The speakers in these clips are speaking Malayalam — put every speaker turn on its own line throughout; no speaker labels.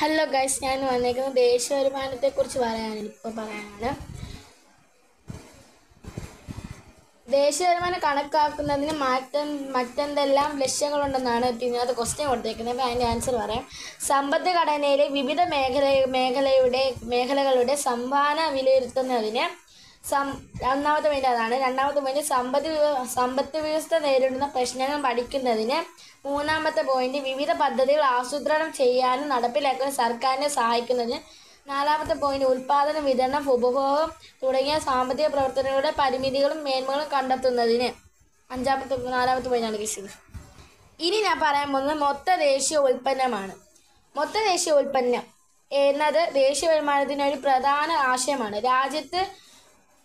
ഹലോ ഗൈസ്, ഞാൻ വന്നേക്കുന്നത് ദേശീയ വരുമാനത്തെക്കുറിച്ച് പറയാനാണ്. ദേശീയ വരുമാനം കണക്കാക്കുന്നതിന് മറ്റെന്തെല്ലാം ലക്ഷ്യങ്ങളുണ്ടെന്നാണ് ഇതിനകത്ത് ക്വസ്റ്റ്യൻ കൊടുത്തേക്കുന്നത്. അപ്പോൾ അതിൻ്റെ ആൻസർ പറയാം. സമ്പദ്ഘടനയിലെ വിവിധ മേഖലകളുടെ സംഭാവന വിലയിരുത്തുന്നതിന് ഒന്നാമത്തെ പോയിന്റ് അതാണ്. രണ്ടാമത്തെ പോയിന്റ് സമ്പത്ത് വ്യവസ്ഥ നേരിടുന്ന പ്രശ്നങ്ങൾ പഠിക്കുന്നതിന്. മൂന്നാമത്തെ പോയിന്റ് വിവിധ പദ്ധതികൾ ആസൂത്രണം ചെയ്യാനും നടപ്പിലാക്കാൻ സർക്കാരിനെ സഹായിക്കുന്നതിന്. നാലാമത്തെ പോയിന്റ് ഉൽപാദനം, വിതരണം, ഉപഭോഗം തുടങ്ങിയ സാമ്പത്തിക പ്രവർത്തനങ്ങളുടെ പരിമിതികളും മേന്മകളും കണ്ടെത്തുന്നതിന്. നാലാമത്തെ പോയിന്റാണ് കിട്ടുന്നത്. ഇനി ഞാൻ പറയാൻ പോകുന്നത് മൊത്ത ദേശീയ ഉൽപ്പന്നമാണ്. മൊത്ത ദേശീയ ഉൽപ്പന്നം എന്നത് ദേശീയ വരുമാനത്തിൻ്റെ ഒരു പ്രധാന ആശയമാണ്. രാജ്യത്ത്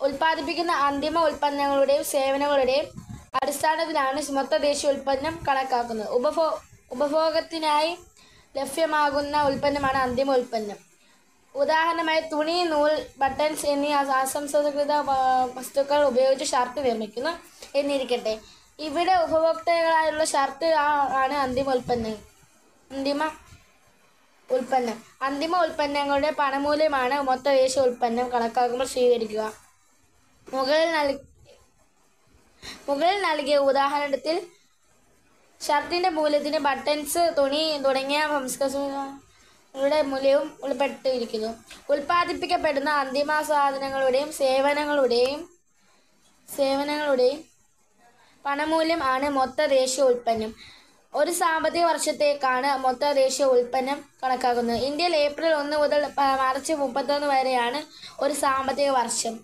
ഉൽപ്പാദിപ്പിക്കുന്ന അന്തിമ ഉൽപ്പന്നങ്ങളുടെയും സേവനങ്ങളുടെയും അടിസ്ഥാനത്തിലാണ് മൊത്ത ദേശീയ ഉൽപ്പന്നം കണക്കാക്കുന്നത്. ഉപഭോഗത്തിനായി ലഭ്യമാകുന്ന ഉൽപ്പന്നമാണ് അന്തിമ ഉൽപ്പന്നം. ഉദാഹരണമായി തുണി, നൂൽ, ബട്ടൺസ് എന്നീ അസംസ്കൃത വസ്തുക്കൾ ഉപയോഗിച്ച് ഷർട്ട് നിർമ്മിക്കുന്നു എന്നിരിക്കട്ടെ. ഇവിടെ ഉപഭോക്താക്കളായുള്ള ഷർട്ട് ആണ് അന്തിമ ഉൽപ്പന്നങ്ങളുടെ പണമൂല്യമാണ് മൊത്ത ദേശീയ ഉൽപ്പന്നം കണക്കാക്കുമ്പോൾ സ്വീകരിക്കുക. മുകളിൽ നൽകിയ ഉദാഹരണത്തിൽ ഷർട്ടിൻ്റെ മൂല്യത്തിന് ബട്ടൺസ്, തുണി തുടങ്ങിയ സംസ്കൃതങ്ങളുടെ മൂല്യവും ഉൾപ്പെട്ടിരിക്കുന്നു. ഉൽപ്പാദിപ്പിക്കപ്പെടുന്ന അന്തിമ സാധനങ്ങളുടെയും സേവനങ്ങളുടെയും പണമൂല്യം ആണ് മൊത്ത ദേശീയ ഉൽപ്പന്നം. ഒരു സാമ്പത്തിക വർഷത്തേക്കാണ് മൊത്ത ദേശീയ ഉൽപ്പന്നം കണക്കാക്കുന്നത്. ഇന്ത്യയിൽ ഏപ്രിൽ 1 മുതൽ മാർച്ച് 31 വരെയാണ് ഒരു സാമ്പത്തിക വർഷം.